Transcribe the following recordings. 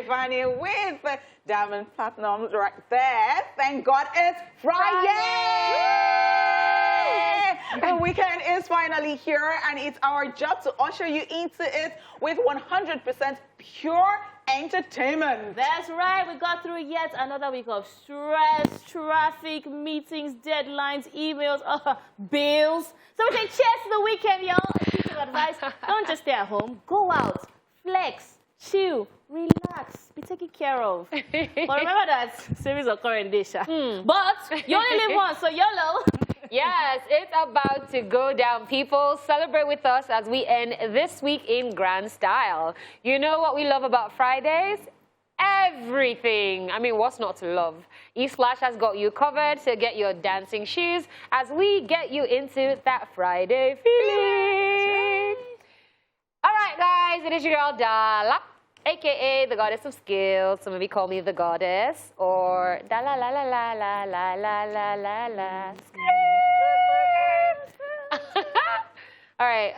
Tiffany with Diamond Platinum right there. Thank God it's Friday! The weekend is finally here, and it's our job to usher you into it with 100% pure entertainment. That's right. We got through yet another week of stress, traffic, meetings, deadlines, emails, bills. So we say cheers to the weekend, y'all. And piece of advice, don't just stay at home. Go out, flex, chill, relax, be taken care of. But remember that series of current days. But you only live once, so YOLO. Yes, it's about to go down, people. Celebrate with us as we end this week in grand style. You know what we love about Fridays? Everything. I mean, what's not to love? E-Splash has got you covered, so get your dancing shoes as we get you into that Friday feeling. All right, guys, it is your girl, Dala, a.k.a. the goddess of skills. Some of you call me the goddess, or da-la-la-la-la-la-la-la-la-la-la. All right,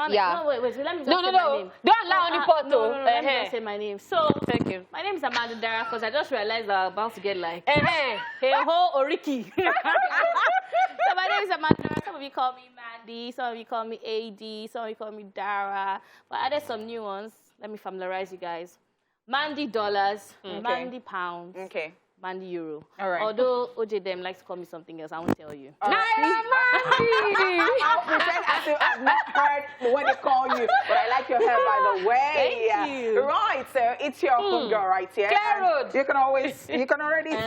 Yeah. No, wait, let me just say my name. Don't allow any photo. No, let me just say my name. So, thank you. My name is Amanda Dara, because I just realized that I'm about to get like, hey, ho, Oriki. So my name is Amanda Dara. Some of you call me Mandy, some of you call me AD, some of you call me Dara. But I added some new ones. Let me familiarize you guys. Mandy dollars, Mandy pounds. Okay. Mandy euro. All right. Although OJ them likes to call me something else, I won't tell you. I'll pretend as if I've not heard when they call you, but I like your hair, by the way. Thank you. Right, so it's your girl right here. You can already see,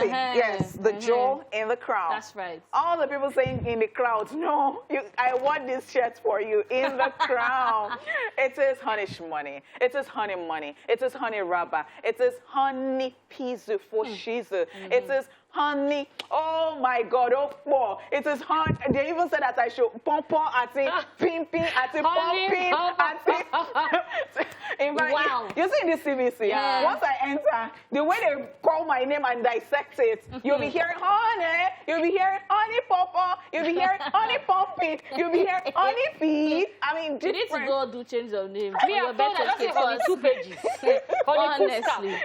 yes, the jewel in the crowd. That's right. All the people saying in the crowd, no, I want this shirt for you in the crowd. It is honey money. It is honey money. It is honey rubber. It is honey pizu for shizu. It is honey. Oh my God! Oh, it is honey. They even said that I should pump at it, pimping at it, pumping at it. Wow! You see this CBC? Yeah. Once I enter, the way they call my name and dissect it, you'll be hearing honey. You'll be hearing honey papa. You'll be hearing honey pumping. You'll be hearing honey feed. I mean, you need to go do change of name. Me, I'm on 2 pages. Honestly,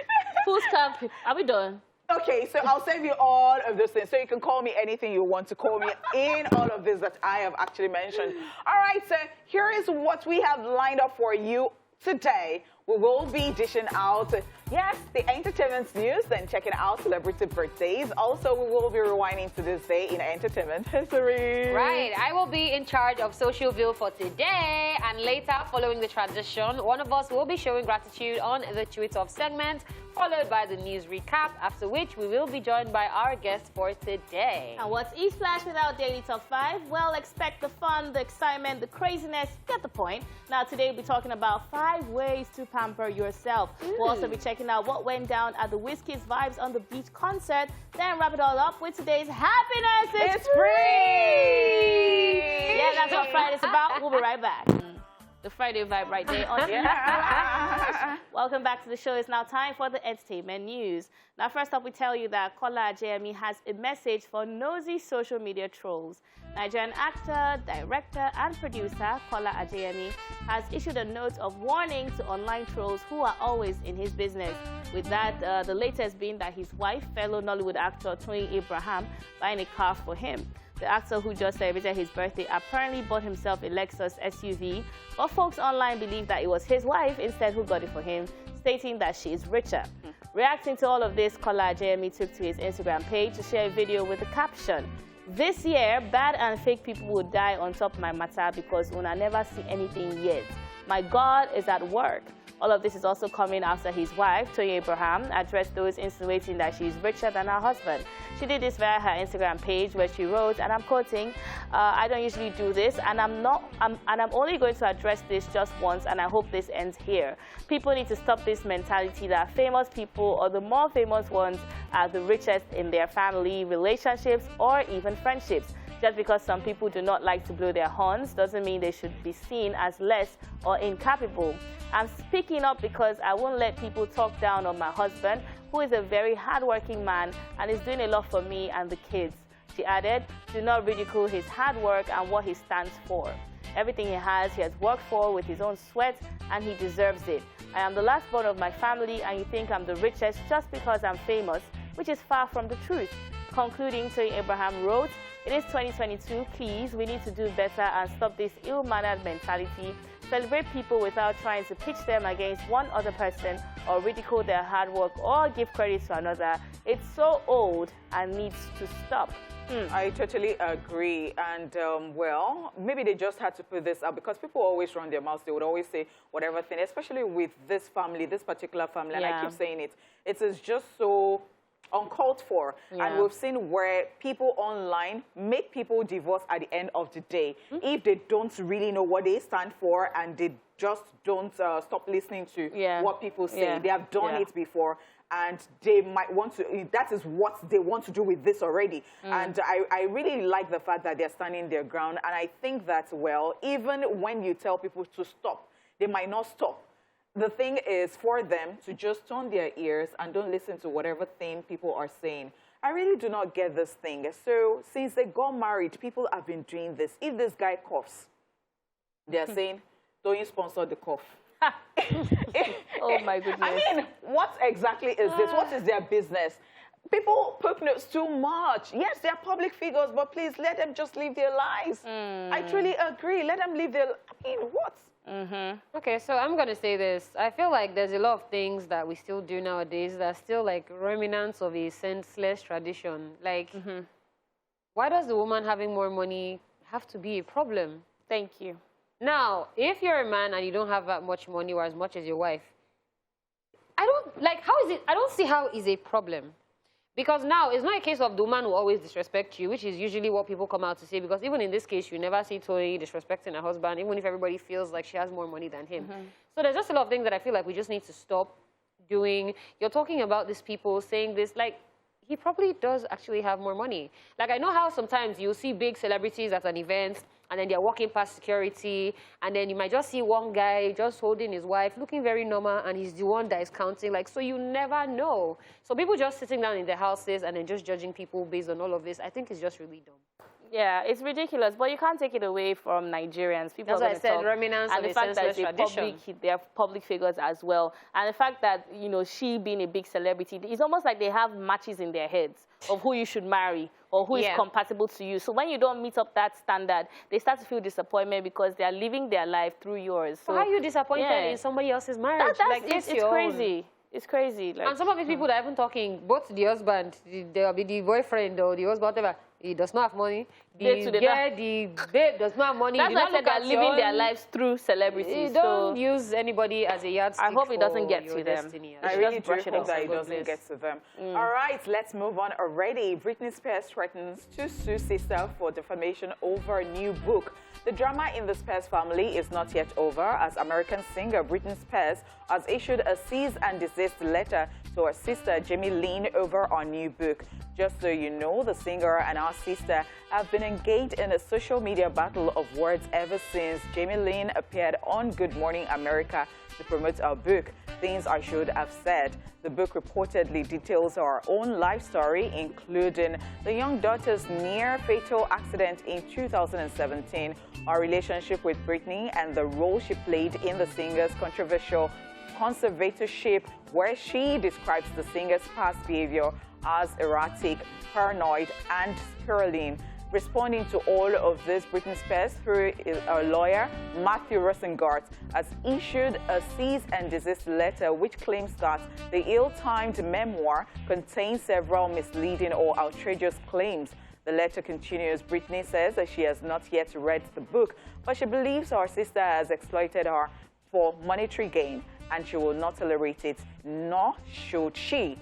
who's camp? Are we done? Okay, so I'll save you all of those things. So you can call me anything you want to call me in all of this that I have actually mentioned. All right, so here is what we have lined up for you today. We will be dishing out, yes, the entertainment news, then checking out celebrity birthdays. Also, we will be rewinding to this day in entertainment history. Right. I will be in charge of Socialville for today. And later, following the transition, one of us will be showing gratitude on the Tweet Off segment, followed by the news recap, after which we will be joined by our guest for today. And what's E-Splash without Daily Top 5? Well, expect the fun, the excitement, the craziness. Get the point. Now, today we'll be talking about 5 ways to pamper yourself. We'll also be checking out what went down at the Wizkid's Vibes on the Beach concert. Then wrap it all up with today's Happiness is Free! Yeah, that's what Friday's about. We'll be right back. The Friday vibe right there on Welcome back to the show. It's now time for the entertainment news. Now, first up, we tell you that Kola Ajayemi has a message for nosy social media trolls. Nigerian actor, director, and producer Kola Ajayemi has issued a note of warning to online trolls who are always in his business. With that, the latest being that his wife, fellow Nollywood actor Tony Abraham, buying a car for him. The actor, who just celebrated his birthday, apparently bought himself a Lexus SUV, but folks online believe that it was his wife instead who got it for him, stating that she is richer. Reacting to all of this, Kola Ajayemi took to his Instagram page to share a video with the caption, "This year, bad and fake people will die on top of my matter because una never see anything yet. My God is at work." All of this is also coming after his wife, Tony Abraham, addressed those insinuating that she is richer than her husband. She did this via her Instagram page, where she wrote, and I'm quoting, "I don't usually do this, and I'm only going to address this just once, and I hope this ends here. People need to stop this mentality that famous people, or the more famous ones, are the richest in their family, relationships, or even friendships. Just because some people do not like to blow their horns doesn't mean they should be seen as less or incapable. I'm speaking up because I won't let people talk down on my husband, who is a very hardworking man and is doing a lot for me and the kids." She added, "Do not ridicule his hard work and what he stands for." Everything he has worked for with his own sweat, and he deserves it. I am the last born of my family, and you think I'm the richest just because I'm famous, which is far from the truth. Concluding, Tony Abraham wrote, "It is 2022, please, we need to do better and stop this ill-mannered mentality. Celebrate people without trying to pitch them against one other person or ridicule their hard work or give credit to another. It's so old and needs to stop." I totally agree. And, well, maybe they just had to put this out because people always run their mouths. They would always say whatever thing, especially with this family, this particular family. And I keep saying it. It is just so uncalled for. And we've seen where people online make people divorce at the end of the day if they don't really know what they stand for and they just don't stop listening to what people say. They have done it before. And they might want to, that is what they want to do with this already. And I really like the fact that they're standing their ground. And I think that, well, even when you tell people to stop, they might not stop. The thing is for them to just turn their ears and don't listen to whatever thing people are saying. I really do not get this thing. So since they got married, people have been doing this. If this guy coughs, they're saying, don't you sponsor the cough? Oh, my goodness. I mean, what exactly is this? What is their business? People poke nose too much. Yes, they're public figures, but please let them just live their lives. I truly agree. Let them live their... I mean, what? Okay, so I'm going to say this. I feel like there's a lot of things that we still do nowadays that are still like remnants of a senseless tradition. Like, why does the woman having more money have to be a problem? Thank you. Now, if you're a man and you don't have that much money or as much as your wife, I don't see how it's a problem. Because now, it's not a case of the woman will always disrespect you, which is usually what people come out to say. Because even in this case, you never see Tony disrespecting her husband, even if everybody feels like she has more money than him. So there's just a lot of things that I feel like we just need to stop doing. You're talking about these people saying this, like, he probably does actually have more money. Like, I know how sometimes you'll see big celebrities at an event, and then they're walking past security, and then you might just see one guy just holding his wife, looking very normal, and he's the one that is counting. Like, so you never know. So people just sitting down in their houses and then just judging people based on all of this, I think it's just really dumb. Yeah, it's ridiculous, but you can't take it away from Nigerians. People That's are why I said remnants and of the fact that tradition. they're public figures as well, and the fact that, you know, she being a big celebrity, it's almost like they have matches in their heads of who you should marry or who is compatible to you. So when you don't meet up that standard, they start to feel disappointment because they are living their life through yours. So how are you disappointed in somebody else's marriage? It's crazy. It's crazy. Like, and some of these people that are even talking, both the husband, the boyfriend or the husband, whatever, he does not have money. The babe does not have money. That's why I said they're living their lives through celebrities. You don't use anybody as a yardstick. I hope it doesn't get to them. Destiny. I really do hope that it doesn't get to them. All right, let's move on already. Britney Spears threatens to sue sister for defamation over a new book. The drama in the Spears family is not yet over, as American singer Britney Spears has issued a cease and desist letter to her sister Jamie Lynn over her new book. Just so you know, the singer and our sister have been engaged in a social media battle of words ever since Jamie Lynn appeared on Good Morning America to promote our book, Things I Should Have Said. The book reportedly details our own life story, including the young daughter's near-fatal accident in 2017, our relationship with Britney, and the role she played in the singer's controversial conservatorship, where she describes the singer's past behavior as erratic, paranoid, and spiraling. Responding to all of this, Britney Spears, through her lawyer, Matthew Rosengart, has issued a cease and desist letter which claims that the ill-timed memoir contains several misleading or outrageous claims. The letter continues. Britney says that she has not yet read the book, but she believes her sister has exploited her for monetary gain, and she will not tolerate it, nor should she.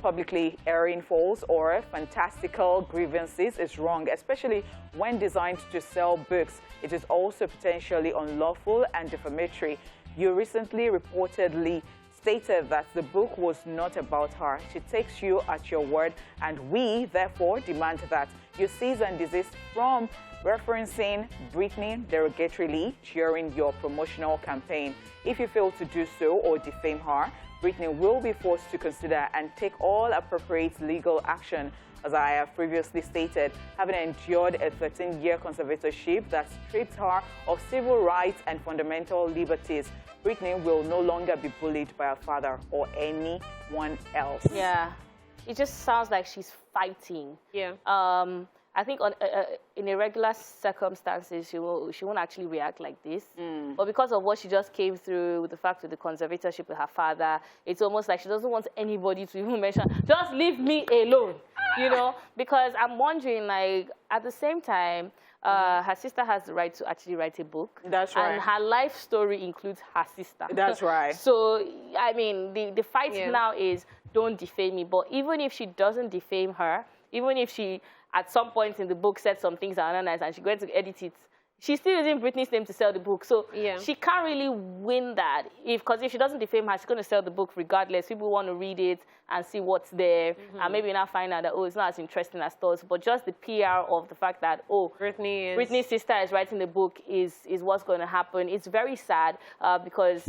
Publicly airing false or fantastical grievances is wrong, especially when designed to sell books. It is also potentially unlawful and defamatory. You recently reportedly stated that the book was not about her. She takes you at your word, and we therefore demand that you cease and desist from referencing Britney derogatorily during your promotional campaign. If you fail to do so or defame her, Britney will be forced to consider and take all appropriate legal action. as I have previously stated, having endured a 13-year conservatorship that stripped her of civil rights and fundamental liberties. Britney will no longer be bullied by her father or anyone else. Yeah, it just sounds like she's fighting. Yeah. I think in irregular circumstances, she won't actually react like this. But because of what she just came through, with the fact of the conservatorship with her father, it's almost like she doesn't want anybody to even mention, just leave me alone, you know? Because I'm wondering, like, at the same time, her sister has the right to actually write a book. That's right. And her life story includes her sister. That's right. So, I mean, the fight now is don't defame me. But even if she doesn't defame her, even if she, at some point in the book, said some things that are not nice and she's going to edit it, she's still using Britney's name to sell the book. So she can't really win that. Because if she doesn't defame her, she's going to sell the book regardless. People want to read it and see what's there. And maybe not find out that, oh, it's not as interesting as thought. But just the PR of the fact that, oh, Britney's sister is writing the book is what's going to happen. It's very sad because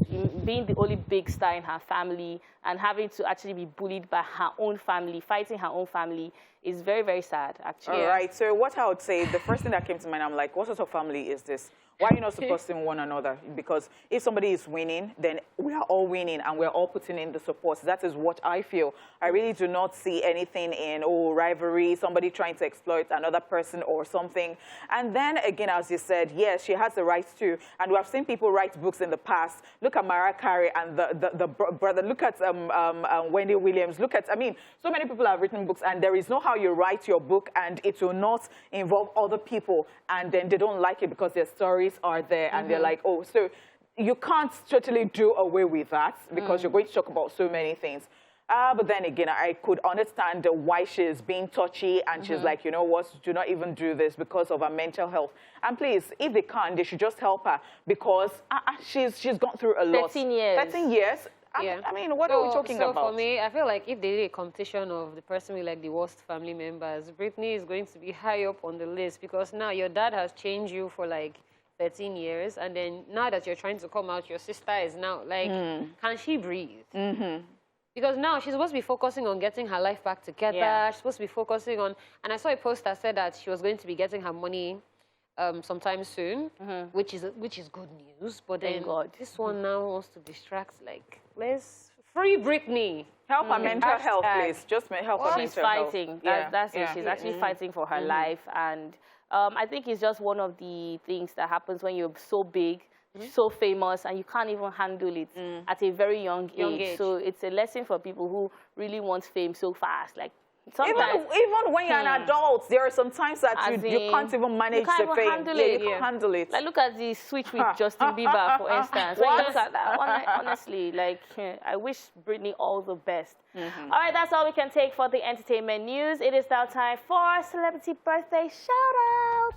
being the only big star in her family and having to actually be bullied by her own family, fighting her own family, is very, very sad, actually. All right. So what I would say, the first thing that came to mind, I'm like, what sort of family is this? Why are you not supporting one another? Because if somebody is winning, then we are all winning and we're all putting in the support. That is what I feel. I really do not see anything in, rivalry, somebody trying to exploit another person or something. And then again, as you said, yes, she has the right to. And we have seen people write books in the past. Look at Mariah Carey and the brother. Look at Wendy Williams. Look at, so many people have written books, and there is no how you write your book and it will not involve other people. And then they don't like it because their stories are there and they're like, oh, so you can't totally do away with that because you're going to talk about so many things. But then again, I could understand why she's being touchy and she's like, you know what, do not even do this because of her mental health. And please, if they can, they should just help her because she's gone through a lot. 13 years. 13 years. What are we talking about? So for me, I feel like if they did a competition of the person with like the worst family members, Britney is going to be high up on the list because now your dad has changed you for like 13 years, and then now that you're trying to come out, your sister is now like, can she breathe? Because now she's supposed to be focusing on getting her life back together. She's supposed to be focusing on, and I saw a post that said that she was going to be getting her money sometime soon, which is good news. But then this one now wants to distract, like, let's free Britney. Help her mental health, please. Just help her mental health. She's fighting. That's it. She's actually fighting for her life. And I think it's just one of the things that happens when you're so big, so famous, and you can't even handle it at a very young age. So it's a lesson for people who really want fame so fast. Like, sometimes, even when you're an adult, there are some times that you can't even manage the fame. You can't handle it. Like, look at the switch with Justin Bieber, for instance. When you look at that, honestly, like, I wish Britney all the best. All right, that's all we can take for the entertainment news. It is now time for Celebrity Birthday Shout-Out.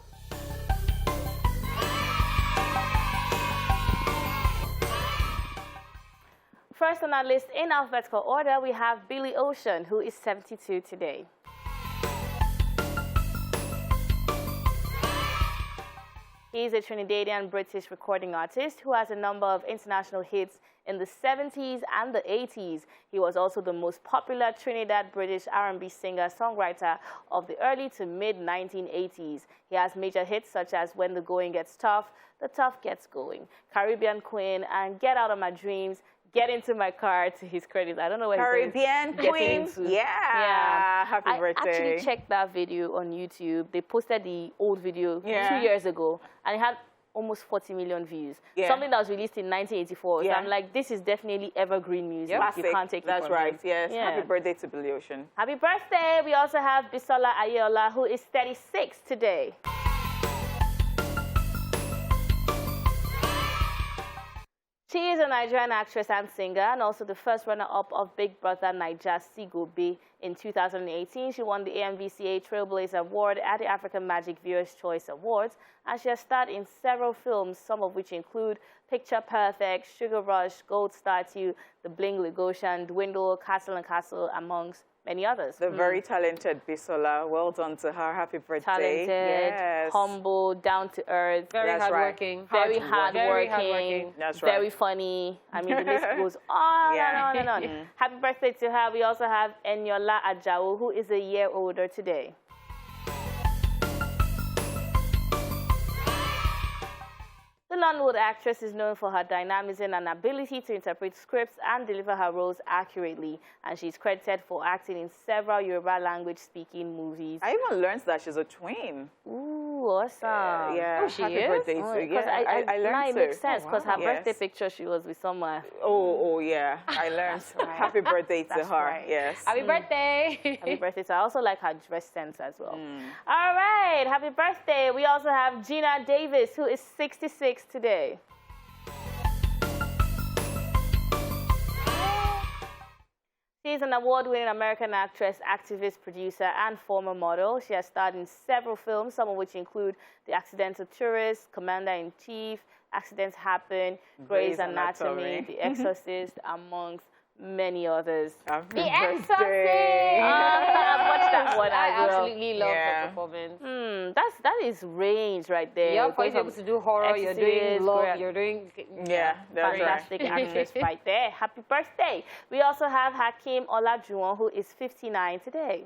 First on our list, in alphabetical order, we have Billy Ocean, who is 72 today. He's a Trinidadian-British recording artist who has a number of international hits in the 70s and the 80s. He was also the most popular Trinidad-British R&B singer-songwriter of the early to mid-1980s. He has major hits such as When the Going Gets Tough, The Tough Gets Going, Caribbean Queen, and Get Out of My Dreams, Get Into My Car, to his credit. I don't know what Caribbean Queen. Yeah. Happy birthday. I actually checked that video on YouTube. They posted the old video 2 years ago, and it had almost 40 million views. Something that was released in 1984. So I'm like, this is definitely evergreen music. Classic. You can't take it That's from right. it. Yes. Happy birthday to Billy Ocean. Happy birthday. We also have Bisola Ayeola, who is 36 today. She is a Nigerian actress and singer, and also the first runner-up of Big Brother Naija Sigobe. In 2018, she won the AMVCA Trailblazer Award at the African Magic Viewers' Choice Awards, and she has starred in several films, some of which include Picture Perfect, Sugar Rush, Gold Statue, The Bling Lagosian, Dwindle, Castle and Castle, amongst many others. The very talented Bisola. Well done to her. Happy birthday. Talented, yes. humble, down to earth. Very That's right. hardworking. Very Very hardworking, hardworking. That's right. very funny. I mean, the list goes on Yeah. and on and on. Happy birthday to her. We also have Eniola Ajawu, who is a year older today. The Nollywood actress is known for her dynamism and ability to interpret scripts and deliver her roles accurately, and she's credited for acting in several Yoruba language-speaking movies. I even learned that she's a twin. Ooh, awesome. Yeah. Oh, she Happy is? birthday Oh, to because I learned now it too. makes sense because her Yes. birthday picture, she was with someone. Oh, yeah. I learned. right. Happy birthday to That's her. right. Yes. Happy birthday. Happy birthday to her. I also like her dress sense as well. All right, happy birthday. We also have Gina Davis, who is 66 today. She is an award-winning American actress, activist, producer, and former model. She has starred in several films, some of which include The Accidental Tourist, Commander-in-Chief, Accidents Happen, Grey's Anatomy, The Exorcist, amongst many others. Happy The Exorcist. birthday. I've watched that one I as well. absolutely love Yeah. her performance. That is range right there. Yeah, for Going you to be able from to do horror, you're doing Exorcist, love, Grey- you're doing... Yeah, that's right. Fantastic actress right there. Happy birthday. We also have Hakeem Olajuwon, who is 59 today.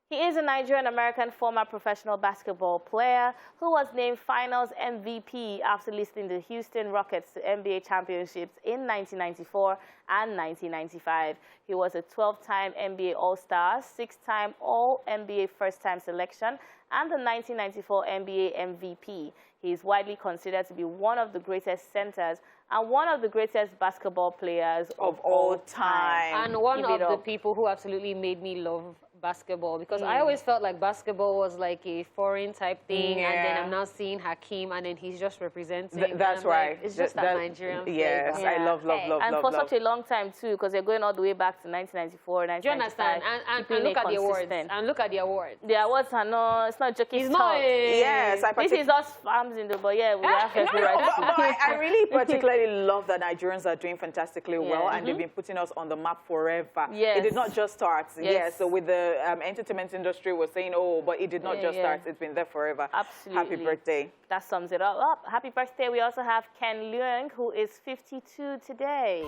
He is a Nigerian-American former professional basketball player who was named Finals MVP after listing the Houston Rockets to NBA championships in 1994 and 1995. He was a 12-time NBA All-Star, 6-time All-NBA first-time selection, and the 1994 NBA MVP. He is widely considered to be one of the greatest centers and one of the greatest basketball players of all time. And one Give of it the up. people who absolutely made me love basketball, because I always felt like basketball was like a foreign type thing, and then Yeah. I'm now seeing Hakeem, and then he's just representing. and That's I'm like, right. it's just That- a Nigerian Yes, flavor. I love, And love, for love. such a long time, too, because they're going all the way back to 1994, Do you 1995. understand? And keeping look it at the awards. consistent. And look at the awards. The awards are no, it's not joking. It's not a... Yes, I This is us farms in the, but yeah, we have every No, right but to. I really particularly love that Nigerians are doing fantastically well, Yeah. and they've been putting us on the map forever. Yes. It did not just start. Yes. Yes. So with the entertainment industry, we're saying, oh, but it did not Yeah, just yeah. start. It's been there forever. Absolutely. Happy birthday. That sums it all up. Happy birthday. We also have Ken Leung, who is 52 today.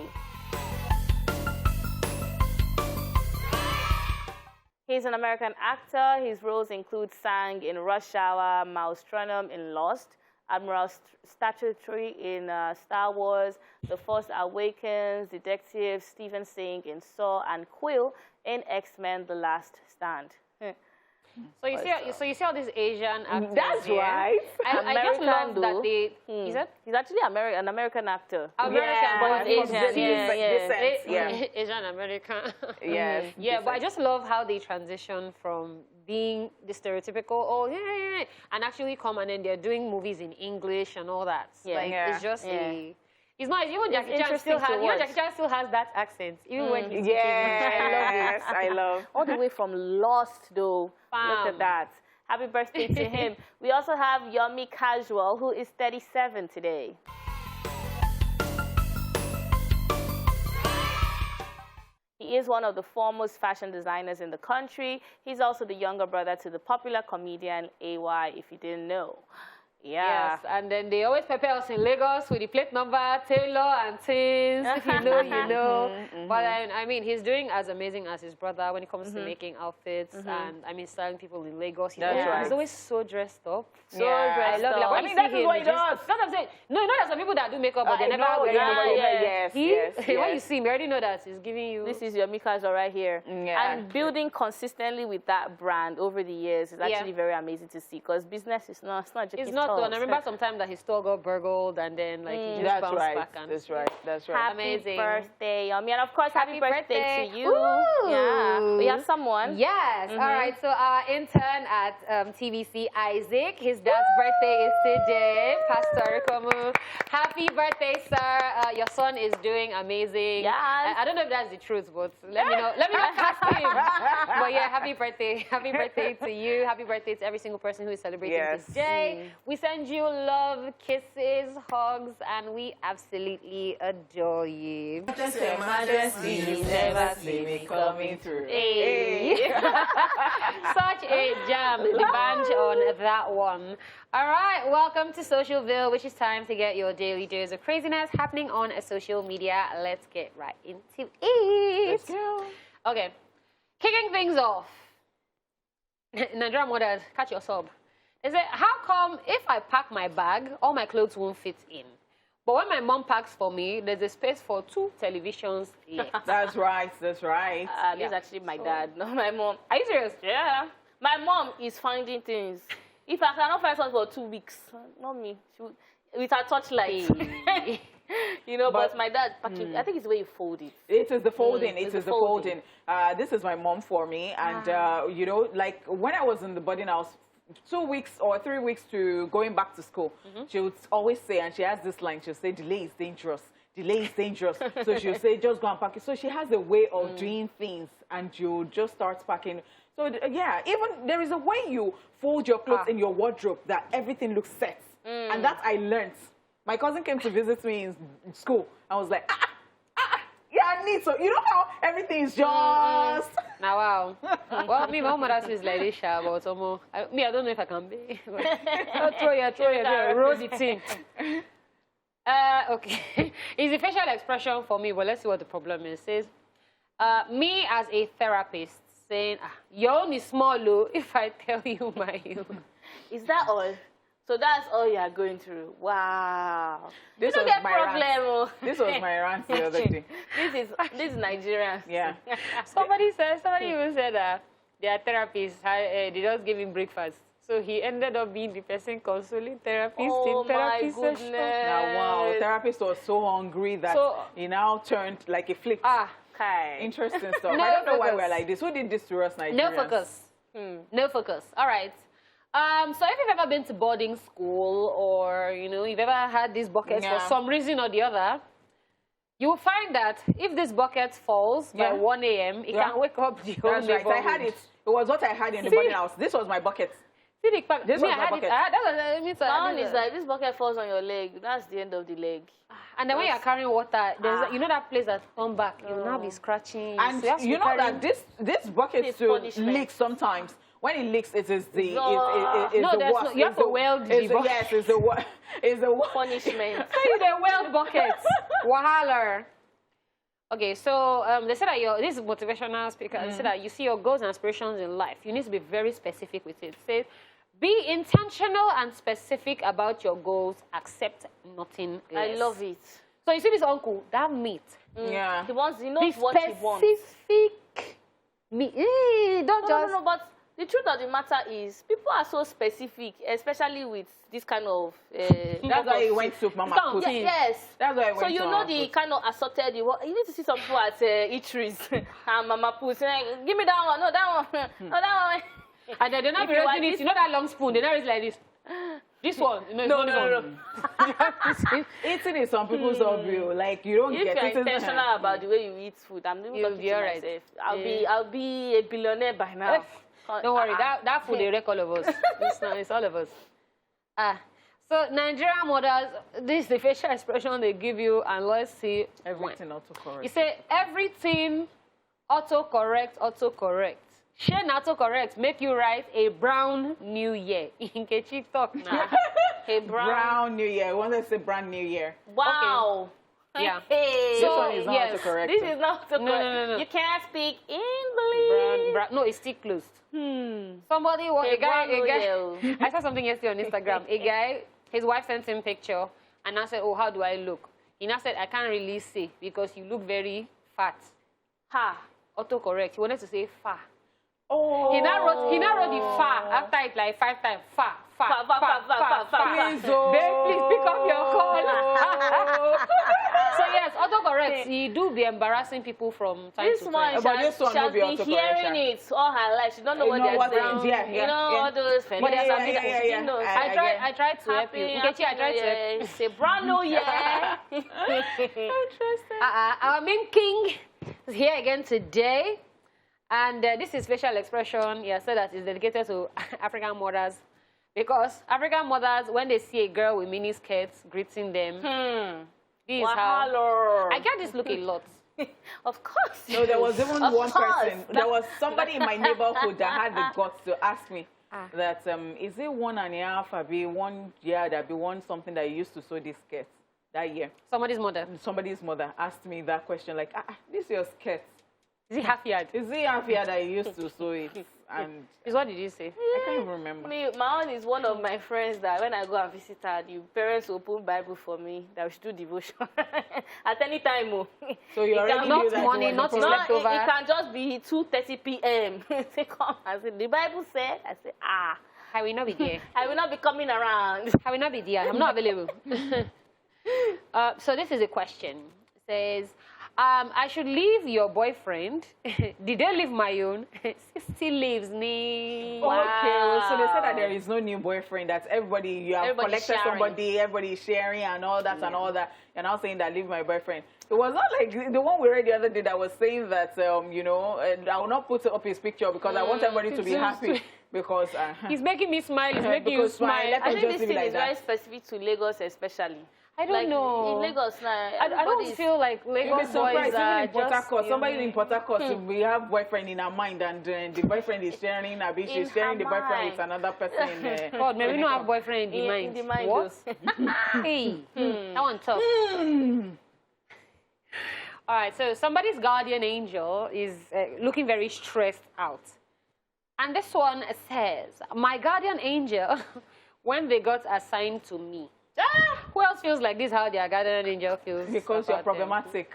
He's an American actor. His roles include Sang in Rush Hour, Maelstrom in Lost, Admiral Statutory in Star Wars, The Force Awakens, Detective Stephen Singh in Saw, and Quill in X-Men: The Last Stand. So you see all these Asian actors. That's here. right. I just American love that though. they... Is that? He's actually an American actor. American, but he's Asian, yeah. Yeah. Asian American. Yes. Yeah, but I just love how they transition from being the stereotypical, oh, yeah, and actually come and then they're doing movies in English and all that. Yeah. Like, Yeah. it's just Yeah. a... It's not, even Jackie Chan interesting still has, to you know, watch. Jackie Chan still has that accent, even when he's Yes, I love. All the way from Lost, though. Look Bam. at that. Happy birthday to him. We also have Yomi Casual, who is 37 today. He is one of the foremost fashion designers in the country. He's also the younger brother to the popular comedian AY, if you didn't know. Yeah. Yes, and then they always prepare us in Lagos with the plate number, Taylor and Tins. If you know, you know. But I mean, he's doing as amazing as his brother when it comes to making outfits and I mean, styling people in Lagos. He's, That's always, right. he's always so dressed up. So Yeah. dressed I love it. Like, up. when I mean, you that see is him, what he just- does. That's what I'm saying. No, you know, there's some people that do makeup, but they I never know, wear yeah, it. yeah. Yes, He, yes, when you yes. see him, you already know that he's giving you... This is Yomi Casual right here. Yeah. And building consistently with that brand over the years is actually very amazing to see because business is not, it's not just It's not though. And I remember sometimes that his store got burgled and then like he just That's bounced right. back. And That's right. That's right. Happy Amazing. birthday, Yomi. And of course, happy birthday to you. Ooh. Yeah. We have someone. Yes. All right. So our intern at TVC, Isaac, his dad's birthday is today. Pastor welcome. Happy birthday, sir. Your son is doing amazing. Yes. I don't know if that's the truth, but let me know. Let me not ask him. But yeah, happy birthday. Happy birthday to you. Happy birthday to every single person who is celebrating this day. We send you love, kisses, hugs, and we absolutely adore you. Majesty, never see me coming through. Hey. Such a jam, the band on that one. All right, welcome to Socialville, which is time to get your daily dose of craziness happening on social media. Let's get right into it. Let's go. Okay, kicking things off. Nigerian mothers, catch your sob. They say, how come if I pack my bag, all my clothes won't fit in? But when my mom packs for me, there's a space for 2 televisions left. That's right, that's right. This is actually my dad, not my mom. Are you serious? Yeah. My mom is finding things. If I cannot find something for 2 weeks, not me. She would, with her touchlight. You know, but my dad packing, I think it's the way you fold it. It is the folding. It is the folding. This is my mom for me. And, you know, like when I was in the boarding house, 2 weeks or 3 weeks to going back to school, she would always say, and she has this line, she'll say, delay is dangerous. Delay is dangerous. So she'll say, just go and pack it. So she has a way of doing things, and you just start packing. So, yeah, even there is a way you fold your clothes in your wardrobe that everything looks set. And that I learned. My cousin came to visit me in school. I was like, yeah, I need so. You know how everything is just... Now, wow. Well, me, my mother is like this, but me, I don't know if I can be. Throw your roll the thing. Okay. It's a facial expression for me, but let's see what the problem is. It says, me as a therapist saying, your own is small, though, if I tell you my own. Is that all? So that's all you are going through. Wow. This you don't was get my problem. rant. This was my rant the other day. This is Nigerian. Yeah. Somebody even said that their therapist, they just gave him breakfast. So he ended up being the person consoling therapist in therapy session. Now, wow, therapist was so hungry that he now turned like a flip. Okay. Interesting stuff. I don't know why we're like this. Who did this to us, Nigerians? No focus. No focus. All right. So if you've ever been to boarding school or, you know, you've ever had these buckets for some reason or the other, you will find that if this bucket falls by 1 a.m., it can wake up the whole neighborhood. That's right. I had it. It was what I had in the boarding house. This was my bucket. See the this was my bucket. Mine is like, this bucket falls on your leg. That's the end of the leg. And then when you're carrying water, there's you know that place that come back, you'll now be scratching. And you know that this bucket leaks sometimes. When it leaks, it is the worst. You have to weld the bucket. Yes, it's the punishment. So the weld bucket. Wahala. Okay, so they said that this is motivational speaker. They said that you see your goals and aspirations in life. You need to be very specific with it. It says, be intentional and specific about your goals. Accept nothing less. I love it. So you see this uncle, that meat. Yeah. He knows what he wants. Specific meat. Don't just... No, but the truth of the matter is, people are so specific, especially with this kind of... That's why he went to Mama Put. Yes. That's why he went so you know the kind of assorted... You need to see some people at eateries and Mama Put saying, give me that one, no, that one, no, that one. And they're not raising it. You know that long spoon? They're not raising like this. This one. You know, no. Eating is some people's view. Like, you don't get it. If you're intentional about the way you eat food, I'm doing something to myself. I'll be a billionaire by now. Don't worry, that food they wreck all of us. It's all of us. So Nigerian mothers, this is the facial expression they give you, and let's see. Everything autocorrect. You say everything autocorrect. Share autocorrect make you write a brown new year. In Kechi talk now. A brown new year. I wanted to say brand new year. Wow. Okay. Yeah. Hey. This one is not autocorrect. This is not autocorrect. No. You can't speak English. No, it's still closed. Somebody, a guy. I saw something yesterday on Instagram. A guy, his wife sent him a picture, and I said, "Oh, how do I look?" He now said, "I can't really see because you look very fat." Autocorrect. He wanted to say fa. Oh. He now wrote the fa after it like 5 times. Fa. Please, Babe, please pick up your call. So yes, autocorrect. you do be embarrassing people from time This to one, time. But this one she has will be been autocorrect, hearing it all her life. She don't know what they're saying. Yeah, You know, all those But there's yeah, some yeah, people. yeah, yeah. She knows. I tried to help you. Nkechi, I tried to help you. Say brand new year. Interesting. Our main king is here again today. And this is facial expression, so that is dedicated to African mothers. Because African mothers, when they see a girl with mini skirts greeting them, this is how... I get this look a lot. Of course. No, there was even one person. There was somebody in my neighborhood that had the guts to ask me that, is it 1.5 or be 1 year that be one something that you used to sew this skirt that year? Somebody's mother. Somebody's mother asked me that question, like, this is your skirt. Is it half yard? Is it half yard that you used to sew it? And What did you say? I can't even remember. My own is one of my friends that when I go and visit her, the parents will open Bible for me that we should do devotion at any time. So you already knew that money, not it leftover. It can just be 2:30 p.m. Say, come. I said, the Bible said. I said, I will not be there. I will not be coming around. I will not be there. I'm not available. So this is a question. It says, I should leave your boyfriend. Did they leave my own? Still leaves me. Okay, so they said that there is no new boyfriend. That's everybody. You have Everybody's collected sharing. somebody. Everybody's sharing and all that and all that. You're now saying that leave my boyfriend. It was not like the one we read the other day that was saying that you know, I will not put up his picture because I want everybody to be happy. Because he's making me smile. He's making you smile. Let I me think just this leave it thing like is very that. specific to Lagos especially. I don't know. In Lagos now, I don't feel like You'll Lagos be surprised, boys are even in Port just... Harcourt, somebody in Port Harcourt, we have boyfriend in her mind and the boyfriend is sharing, she's sharing the boyfriend with another person. God, maybe we don't have boyfriend in the mind. In the mind, What? Hey, that one tough. All right, so somebody's guardian angel is looking very stressed out. And this one says, my guardian angel, when they got assigned to me. Who else feels like this, how their guardian angel feels? Because you're about them? problematic.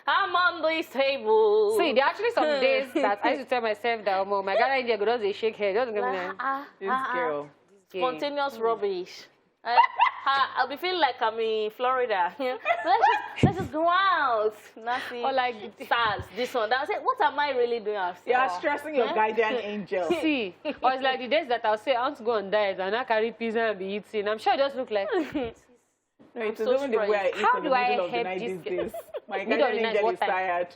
I'm on this table. See, there are actually some days that I used to tell myself that, oh, my guardian angel does a shake head. Doesn't give me This girl. Spontaneous rubbish. I'll be feeling like I'm in Florida. Let's just go out. Nothing. Or like SARS, this one. That. I said, what am I really doing after? You are stressing your guardian angel. See, or it's like the days that I'll say I want to go on diet and I carry pizza and be eating. I'm sure it just look like. No, it's so even the way I eat How in the do I middle of the help night this these days. My Middle of the guardian night, angel what is time? tired.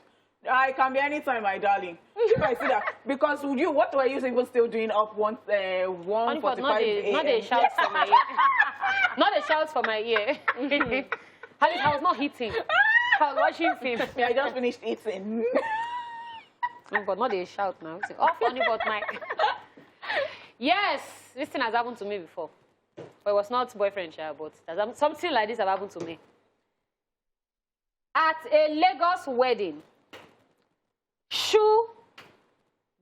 I can be anytime, my darling. If I see that, because with you, what were you even still doing up 1:45 a.m.? Not the shouts for my ear. Not the shouts for my ear. I was not hitting. I was watching film. Yeah, I just finished eating. But not the shout now. Off funny but Mike. Yes, this thing has happened to me before. But it was not boyfriend, but something like this has happened to me. At a Lagos wedding, shoe,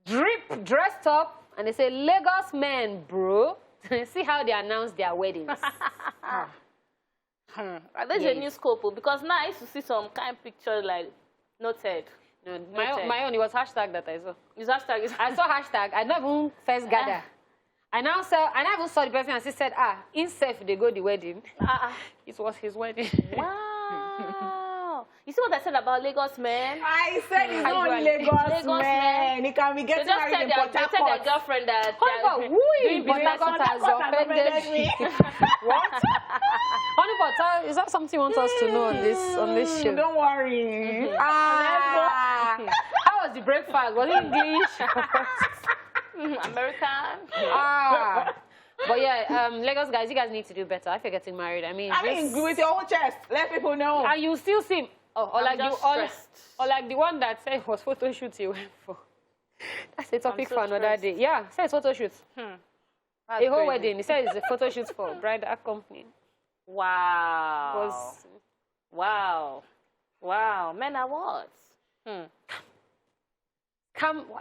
drip, dressed up, and they say, Lagos men, bro. See how they announce their weddings. There's a new scope because now I used to see some kind of picture like noted. No, my own, it was hashtag that I saw. It's hashtag. I saw hashtag. I never even first gather. I now even saw the person and she said, himself they go the wedding. It was his wedding. Wow. You see what I said about Lagos men? I said it's not Lagos man. He can be getting married in Port They tell their girlfriend that. Who in Port Harcourt has offended me? What? Honey, is that something you want us to know on this show? Don't worry. How was the breakfast? Was it English? American. But yeah, Lagos guys, you guys need to do better if you're getting married. I mean, with your own chest, let people know. And you still seem, or like the one that said it was photo shoot you went for. That's a topic for another day. Yeah, say it's photo shoot. A whole wedding. He said it's a photo shoot for bridal company. Wow. Wow. Men are what?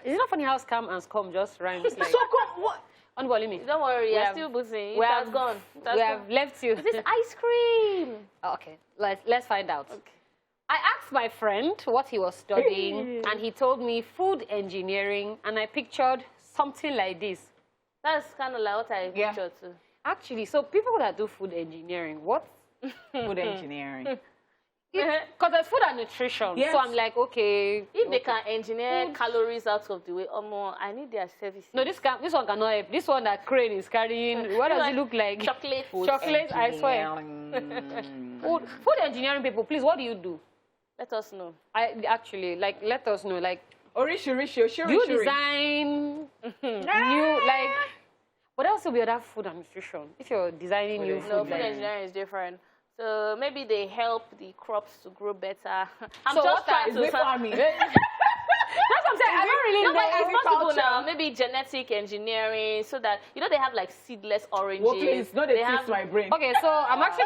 Is it not funny how scam and scum just rhymes? Like, So come, what? Unbelieve me. Don't worry, you're still boozing. It has gone. We have left you. Is this ice cream? Okay, let's find out. Okay. I asked my friend what he was studying, and he told me food engineering, and I pictured something like this. That's kind of like what I pictured too. Actually, so people that do food engineering, what? Food engineering. Because there's food and nutrition. Yes. So I'm like, okay. If they can engineer calories out of the way, I need their service. No, this one cannot help. This one that Crane is carrying, what does it look like? Chocolate. Chocolate, I swear. Food engineering people, please, what do you do? Let us know. Actually, like, let us know. Like, you design new, like, what else will be other food and nutrition? If you're designing new food. No, food engineering is different. So maybe they help the crops to grow better. I'm So just what trying to... farming? That's what I'm saying. I don't really No, but know. it's possible now. Maybe genetic engineering, so that they have like seedless oranges. Well, please, not they have my brain. Okay, so I'm actually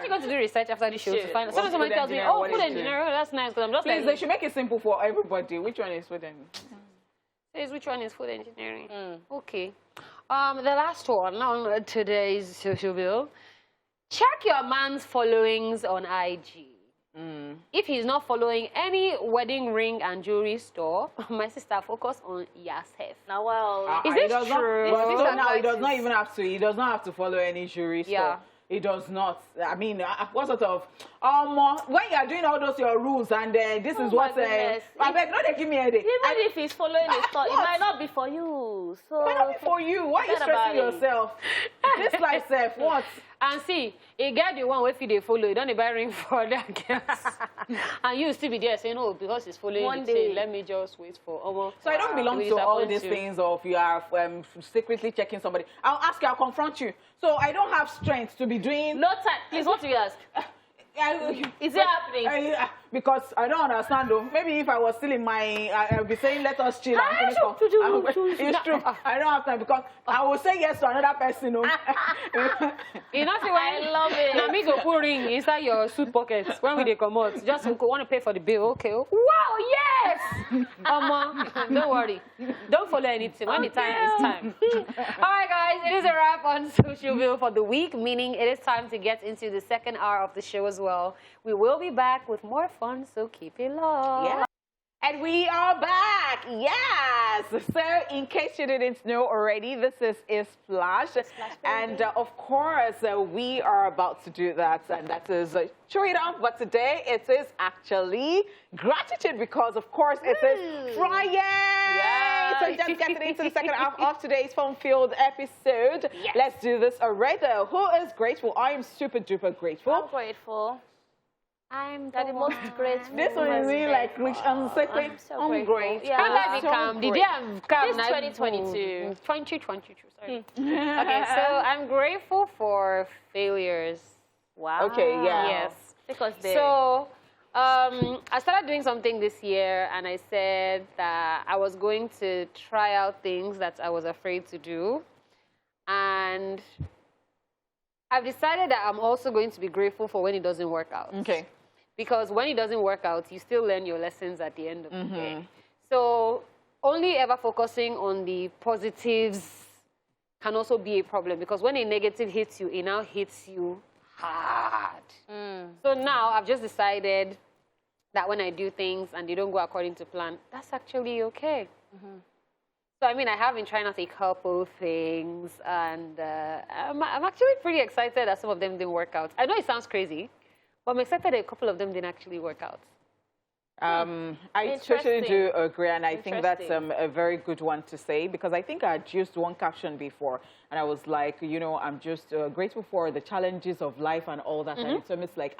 going to do research after the show to find out. What's Somebody food tells me, engineering? oh, What food is it? engineering, that's nice. Because I'm just Please, like, they should make it simple for everybody. Which one is food engineering? which one is food engineering? Okay. The last one on today's Socialville. Check your man's followings on IG. If he's not following any wedding ring and jewelry store, my sister, focus on yourself. Now, well, Is it true? Well, now he does not even have to. He does not have to follow any jewelry store. Yeah. He does not. I mean, what sort of when you are doing all those your rules and this is what goodness. I beg, no, they give me a headache. even if he's following the store, it might not be for you. So Why not be for you? Why are you forget about stressing it. yourself? This life, self, what? And see, he get the one where they follow, you don't buy ring for that girls. And you still be there saying, oh, because he's following One it, day. let me just wait for So I don't belong We to all disappoint these you. things of you are secretly checking somebody. I'll ask you, I'll confront you. So I don't have strength to be doing... no time. Please, what do you ask? Is it happening? Because I don't understand though. Maybe if I was still in my, I'll be saying let us chill and finish up. It's true. I don't have time because I will say yes to another person. You know? You know, I love it. Now me go put ring inside your suit pockets when we dey come out. Just want to pay for the bill. Okay. Wow, yes. Don't worry. Don't follow anything. When the time is time. All right, guys. It is a wrap on Socialville for the week, meaning it is time to get into the second hour of the show as well. We will be back with more fun, so keep it locked. Yeah. And we are back. Yes. So in case you didn't know already, this is Splash. And of course, we are about to do that. And that is straight up. But today it is actually gratitude because, of course, it is Friday. Yeah. So just getting into the second half of today's fun-filled episode. Yes. Let's do this already. Who is grateful? I am super duper grateful. I'm grateful. I'm You're the most grateful. This one is really like rich and sacred. I'm so grateful. Great. Yeah. Can't I be calm? The day I'm calm. It's 2022. 2022, sorry. Okay, so I'm grateful for failures. Wow. Okay, yeah. Yes. Because So, I started doing something this year, and I said that I was going to try out things that I was afraid to do. And I've decided that I'm also going to be grateful for when it doesn't work out. Okay. Because when it doesn't work out, you still learn your lessons at the end of the day. So only ever focusing on the positives can also be a problem, because when a negative hits you, it now hits you hard. So now I've just decided that when I do things and they don't go according to plan, that's actually okay. So, I mean, I have been trying out a couple things, and I'm actually pretty excited that some of them didn't work out. I know it sounds crazy, but I'm excited that a couple of them didn't actually work out. I totally do agree, and I think that's a very good one to say, because I think I had used one caption before, and I was like, you know, I'm just grateful for the challenges of life and all that, and it's almost like,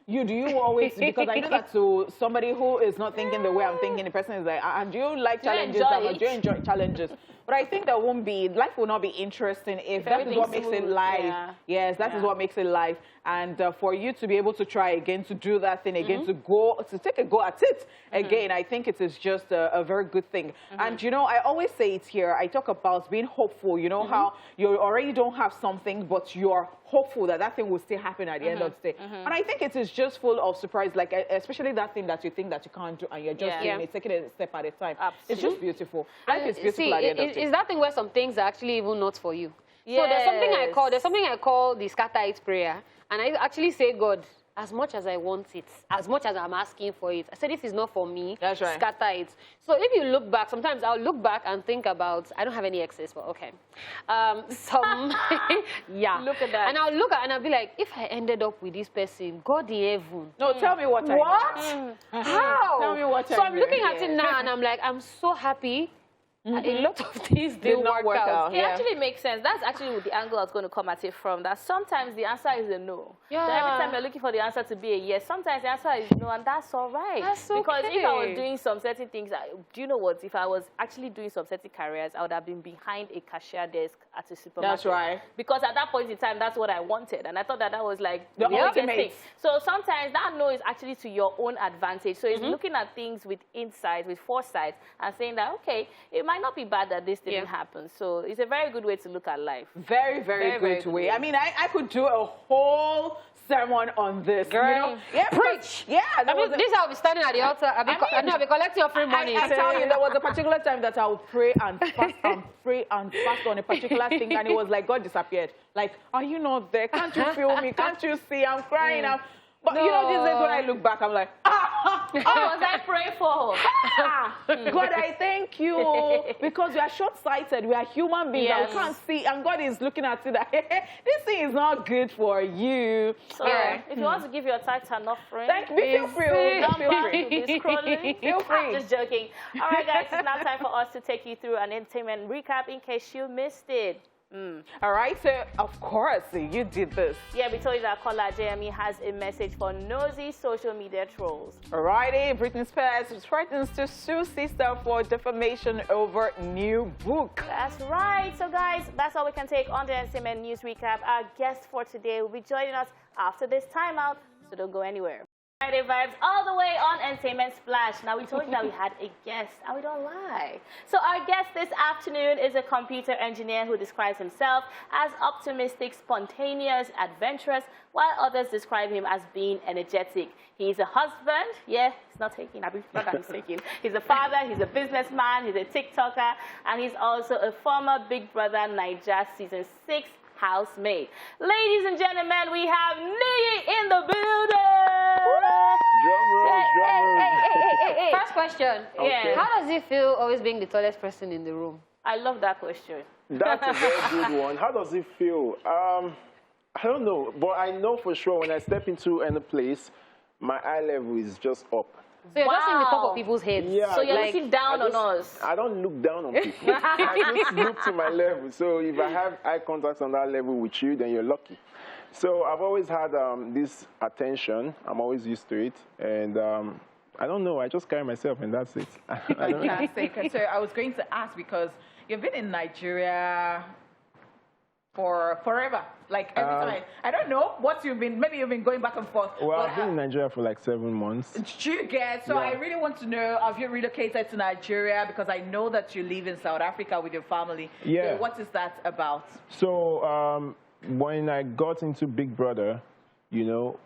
do you always, because I know that to somebody who is not thinking the way I'm thinking, the person is like, do you like challenges? Do you enjoy challenges? But I think that life will not be interesting if that is what makes it life. Yeah. Yes, that is what makes it life. And for you to be able to try again, to do that thing again, to take a go at it again, I think it is just a very good thing. And, you know, I always say it here. I talk about being hopeful, you know, how you already don't have something, but you're hopeful that that thing will still happen at the end of the day. And I think it is just full of surprise, like especially that thing that you think that you can't do and you're just doing it, taking it a step at a time. Absolutely. It's just beautiful. Life is beautiful at the end of the day. It's that thing where some things are actually even not for you. Yes. So there's something I call the scatter it prayer. And I actually say, God, as much as I want it, as much as I'm asking for it, I said, if it's not for me, That's right. scatter it. So if you look back, sometimes I'll look back and think about, I don't have any exes, but okay. Yeah. Look at that. And I'll look at and I'll be like, if I ended up with this person, God in heaven. No, tell me what I What? know. How? Tell me what So I I'm looking know. at it now and I'm like, I'm so happy. A lot of things Did not work out. It Yeah. actually makes sense. That's actually the angle I was going to come at it from, that sometimes the answer is a no. Yeah. So every time you're looking for the answer to be a yes, sometimes the answer is no, and that's all right. That's Because if I was okay. doing some certain things, do you know what? If I was actually doing some certain careers, I would have been behind a cashier desk at a supermarket. That's right. Because at that point in time, that's what I wanted. And I thought that that was like The biggest ultimate. thing. So sometimes that no is actually to your own advantage. So it's looking at things with insight, with foresight, and saying that, okay, it might not be bad that this didn't happen. So it's a very good way to look at life. Very, very, good way. I mean, I could do a whole sermon on this. Girl, you know? Yeah, preach. Yeah. I mean, this I'll be standing at the altar. I'll be collecting your free money. I tell you, there was a particular time that I would pray and fast on a particular thing, and it was like God disappeared. Like, are you not there? Can't you feel me? Can't you see? I'm crying. But you know, these days when I look back, I'm like, What was I praying for? God, I thank you. Because we are short-sighted. We are human beings. Yes. And we can't see. And God is looking at you that, this thing is not good for you. So if you want to give your tithe to an offering, Feel free. don't Feel mind free. to be scrolling. Feel free. I'm just joking. All right, guys, it's now time for us to take you through an entertainment recap in case you missed it. All right, so of course you did this. Yeah, we told you that Kola JME has a message for nosy social media trolls. Alrighty, Britney Spears threatens to sue sister for defamation over new book. That's right. So, guys, that's all we can take on the entertainment news recap. Our guest for today will be joining us after this timeout, so don't go anywhere. Friday vibes all the way on Entertainment Splash. Now, we told you that we had a guest, and we don't lie. So our guest this afternoon is a computer engineer who describes himself as optimistic, spontaneous, adventurous, while others describe him as being energetic. He's a husband. Yeah, he's not taking. Not that he's taking. He's a father. He's a businessman. He's a TikToker, and he's also a former Big Brother Nigeria Season 6 housemate. Ladies and gentlemen, we have Niyi in the building. Hey. First question. Okay. How does it feel always being the tallest person in the room? I love that question. That's a very good one. How does it feel? I don't know, but I know for sure when I step into any place, my eye level is just up. So you're just in the top Wow. of people's heads. Yeah. So you're Like, looking down on us. I don't look down on people. I just look to my level. So if I have eye contact on that level with you, then you're lucky. So I've always had this attention. I'm always used to it. And I don't know. I just carry myself and that's it. I don't know. Fantastic. So I was going to ask because you've been in Nigeria for forever, like every time. I don't know what you've been. Maybe you've been going back and forth. Well, but, I've been in Nigeria for like 7 months. do you get? So I really want to know: have you relocated to Nigeria? Because I know that you live in South Africa with your family. Yeah. So what is that about? So when I got into Big Brother, you know,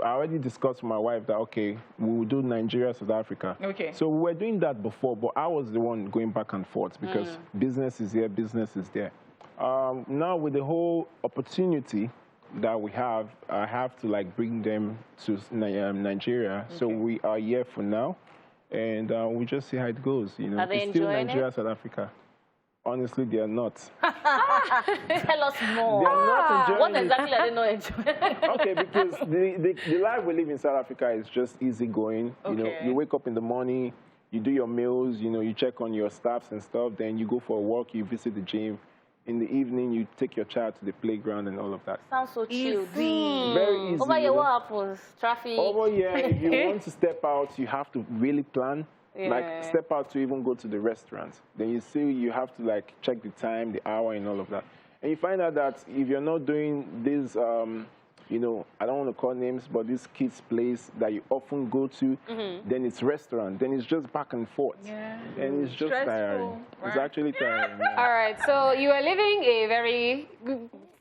I already discussed with my wife that, okay, we will do Nigeria, South Africa. Okay. So we were doing that before, but I was the one going back and forth because business is here, business is there. Now with the whole opportunity that we have, I have to like bring them to Nigeria. Okay. So we are here for now, and we just see how it goes. You know, Are they it's still enjoying Nigeria, it? South Africa. Honestly, they are not. Tell us more. They are not enjoying What it. exactly are they not enjoying? Okay, because the life we live in South Africa is just easy going. You know, Okay. you wake up in the morning, you do your meals, you know, you check on your staffs and stuff, then you go for a walk, you visit the gym. In the evening, you take your child to the playground and all of that. Sounds so chill. Very easy. Over you here, know. what happens? Traffic. Over here, if you want to step out, you have to really plan. Like, step out to even go to the restaurant. Then you see, you have to, like, check the time, the hour, and all of that. And you find out that if you're not doing this, you know, I don't want to call names, but this kids' place that you often go to, then it's restaurant. Then it's just back and forth. Yeah. And it's just Stressful, tiring. It's right? actually tiring. Yeah. All right, so you are living a very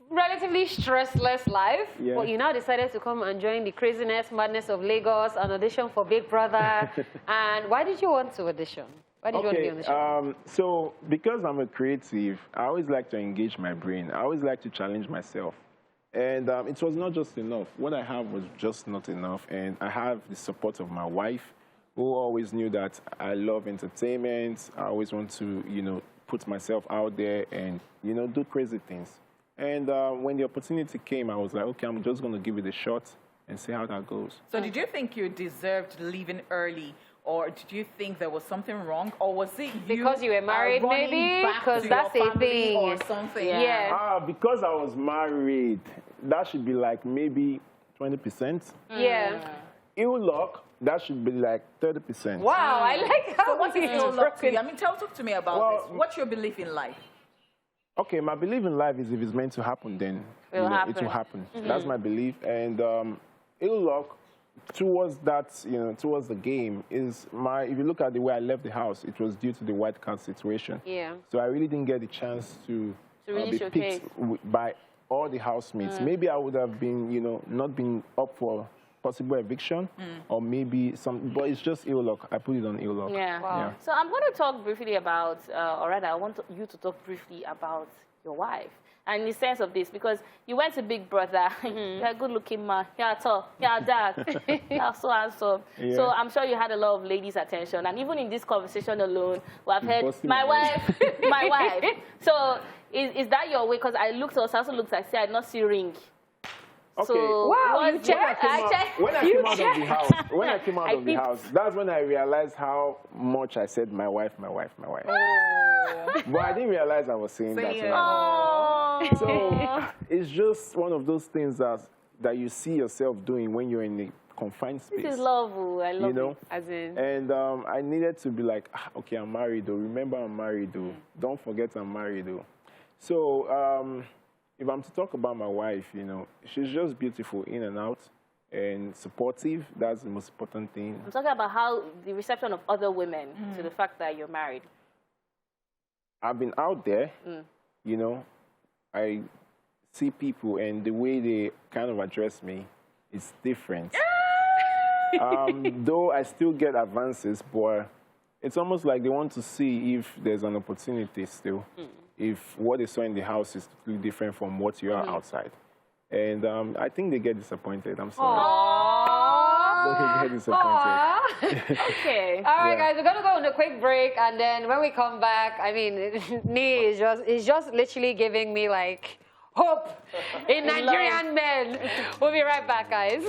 relatively stressless life, Yeah. but you now decided to come and join the craziness, madness of Lagos and audition for Big Brother. And why did you want to audition? Why did you want to be on the show? So because I'm a creative, I always like to engage my brain. I always like to challenge myself. And it was not just enough. What I have was just not enough. And I have the support of my wife, who always knew that I love entertainment. I always want to, put myself out there and, do crazy things. And when the opportunity came, I was like, okay, I'm just going to give it a shot and see how that goes. So did you think you deserved leaving early? Or did you think there was something wrong? Or was it because you were married, maybe? Because that's a thing. Or something. Yeah. Because I was married, that should be like maybe 20%. Yeah. Ill luck, that should be like 30%. Wow, I like how So what is ill luck to you? I mean, talk to me about this. What's your belief in life? Okay, my belief in life is if it's meant to happen, then it will happen. That's my belief. And ill luck towards that, towards the game is if you look at the way I left the house, it was due to the white card situation. Yeah. So I really didn't get the chance to really be showcase. picked by all the housemates. Maybe I would have been, not been up for possible eviction, or maybe but it's just ill luck. I put it on ill luck. Yeah. Wow. Yeah. So I'm going to talk briefly about, or rather, I want you to talk briefly about your wife. And in the sense of this, because you went to Big Brother, you're a good-looking man, you're tall, you're dark, you're so handsome. Yeah. So I'm sure you had a lot of ladies' attention. And even in this conversation alone, we have heard, busting my my wife, my wife. So is that your way? Because I also looked, I said, I did not see ring. Okay. So Wow, you checked. I checked. When I came out of the house, that's when I realized how much I said my wife, my wife, my wife. But I didn't realize I was saying that. So it's just one of those things that you see yourself doing when you're in a confined space. This is love. I love it. As in. And I needed to be like, okay, I'm married though. Remember, I'm married though. Don't forget I'm married though. So if I'm to talk about my wife, she's just beautiful in and out and supportive. That's the most important thing. I'm talking about how the reception of other women to the fact that you're married. I've been out there, I see people and the way they kind of address me is different. Though I still get advances, but it's almost like they want to see if there's an opportunity still. If what they saw in the house is totally different from what you are outside. And I think they get disappointed. I'm sorry. They get disappointed. Okay. All right, guys, we're going to go on a quick break. And then when we come back, I mean, Niyi is just literally giving me, like, hope in Nigerian men. We'll be right back, guys.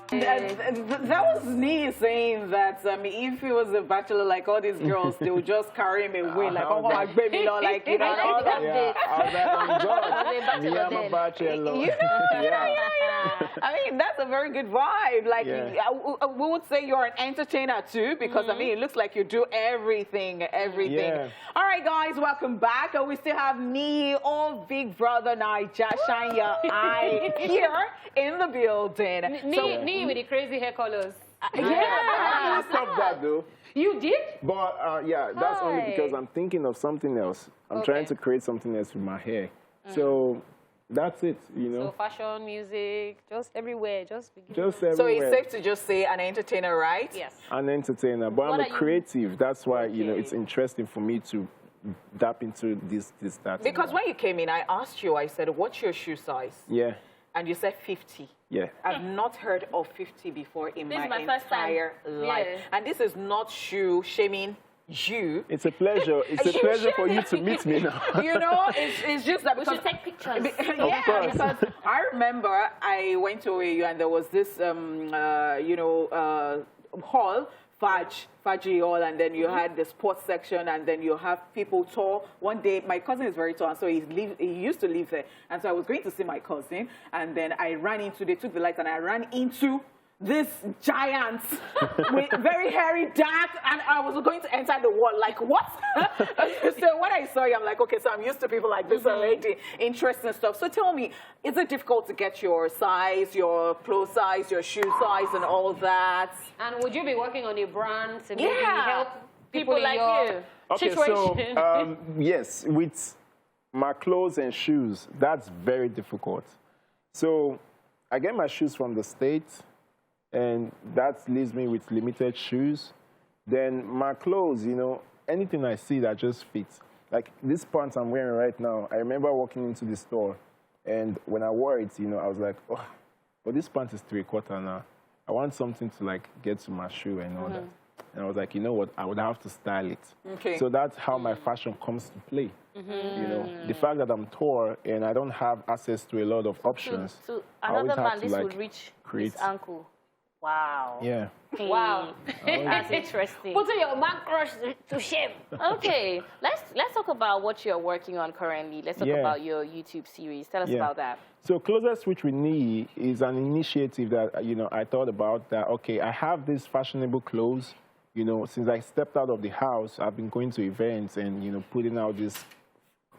That was Niyi saying that if he was a bachelor like all these girls, they would just carry him away like, oh my baby, all that. Yeah, I was like, oh God, me, I'm a bachelor. Yeah. I mean, that's a very good vibe. Like, we would say you're an entertainer too, because I mean, it looks like you do everything. Yeah. All right, guys, welcome back. We still have Niyi, oh Big Brother Naija, shine your eye here in the building. Niyi with the crazy hair colors. I stopped that though. You did? But yeah, that's only because I'm thinking of something else. I'm trying to create something else with my hair. So that's it, So fashion, music, just everywhere, just everywhere. So it's safe to just say an entertainer, right? Yes. An entertainer, but I'm a creative. That's why it's interesting for me to dap into that. Because when you came in, I asked you. I said, "What's your shoe size?" Yeah. And you said 50. Yeah. I've not heard of 50 before in This is my my first time. entire life. Yeah. And this is not shoe shaming you. It's a pleasure. It's a pleasure for you to meet me now. It's just that We should take pictures. Yeah, course. because I remember I went to AU and there was this, hall, Faji Hall, and then you had the sports section, and then you have people tall. One day, my cousin is very tall, and so he used to live there. And so I was going to see my cousin, and then they took the lights, and I ran into this giant with very hairy, dark, and I was going to enter the wall. Like, what? So when I saw you, I'm like, okay, so I'm used to people like this already, interesting stuff. So tell me, is it difficult to get your size, your clothes size, your shoe size, and all that? And would you be working on a brand to maybe help people in like your you? Okay, situation? so yes, with my clothes and shoes, that's very difficult. So I get my shoes from the States, and that leaves me with limited shoes. Then my clothes, anything I see that just fits. Like this pants I'm wearing right now, I remember walking into the store, And when I wore it, you know, I was like, oh, well, this pant is 3/4 now. I want something to like get to my shoe and all that. And I was like, you know what? I would have to style it. Okay. So that's how my fashion comes to play. You know, the fact that I'm tall and I don't have access to a lot of options. So I always another have man, to, this like, would reach create. his ankle. Wow. Yeah. Wow. That's interesting. Put your man crush to shame. Okay, let's talk about what you're working on currently. Let's talk Yeah. about your YouTube series. Tell us Yeah. about that. So Closest Switch with Niyi is an initiative that, you know, I thought about that, okay, I have these fashionable clothes. You know, since I stepped out of the house, I've been going to events and, you know, putting out this